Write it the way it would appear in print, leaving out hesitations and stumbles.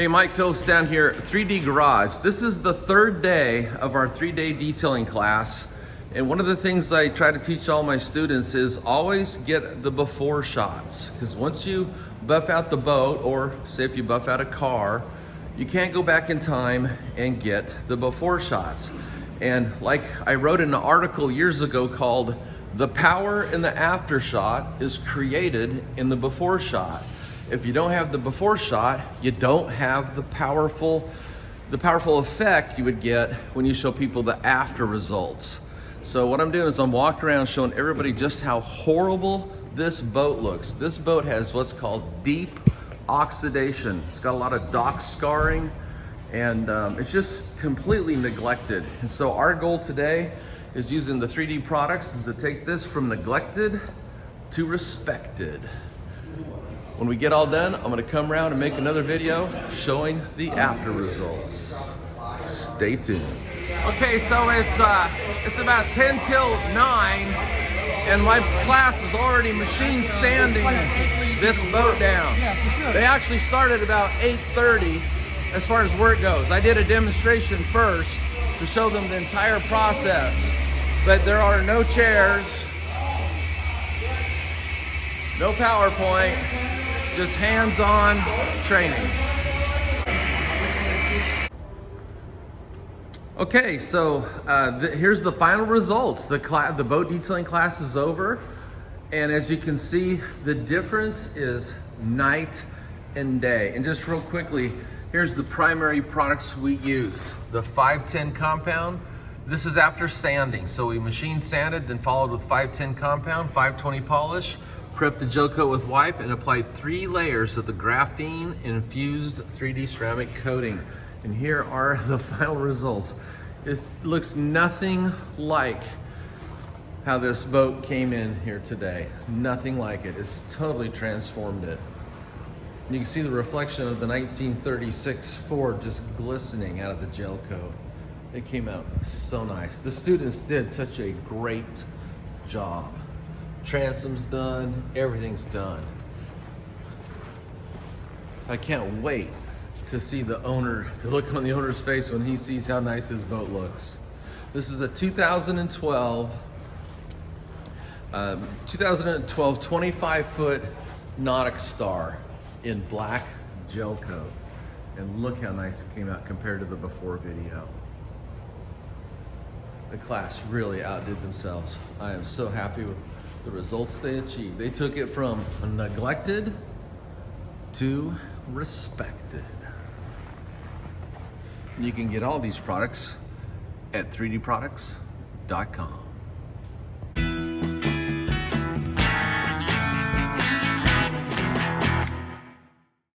Hey, Mike Phillips down here, 3D Garage. This is the third day of our 3-day detailing class. And one of the things I try to teach all my students is always get the before shots. Because once you buff out the boat, or say if you buff out a car, you can't go back in time and get the before shots. And like I wrote in an article years ago called "The Power in the After Shot is Created in the Before Shot." If you don't have the before shot, you don't have the powerful effect you would get when you show people the after results. So what I'm doing is I'm walking around showing everybody just how horrible this boat looks. This boat has what's called deep oxidation. It's got a lot of dock scarring, and it's just completely neglected. And so our goal today is using the 3D products is to take this from neglected to respected. When we get all done, I'm gonna come around and make another video showing the after results. Stay tuned. Okay, so it's about 10 till 9, and my class is already machine sanding this boat down. They actually started about 8:30 as far as work goes. I did a demonstration first to show them the entire process, but there are no chairs, no PowerPoint, just hands-on training. Okay, so here's the final results. The boat detailing class is over, and as you can see, the difference is night and day. And just real quickly, here's the primary products we use. The 510 compound. This is after sanding. So we machine sanded, then followed with 510 compound, 520 polish, prepped the gel coat with wipe, and applied 3 layers of the Graphene Infused 3D ceramic coating. And here are the final results. It looks nothing like how this boat came in here today. Nothing like it. It's totally transformed it. And you can see the reflection of the 1936 Ford just glistening out of the gel coat. It came out so nice. The students did such a great job. Transom's done, everything's done. I can't wait to see the look on the owner's face when he sees how nice his boat looks. This is a 2012 25-foot NauticStar in black gel coat. And look how nice it came out compared to the before video. The class really outdid themselves. I am so happy with the results they achieved. They took it from neglected to respected. You can get all these products at 3dproducts.com.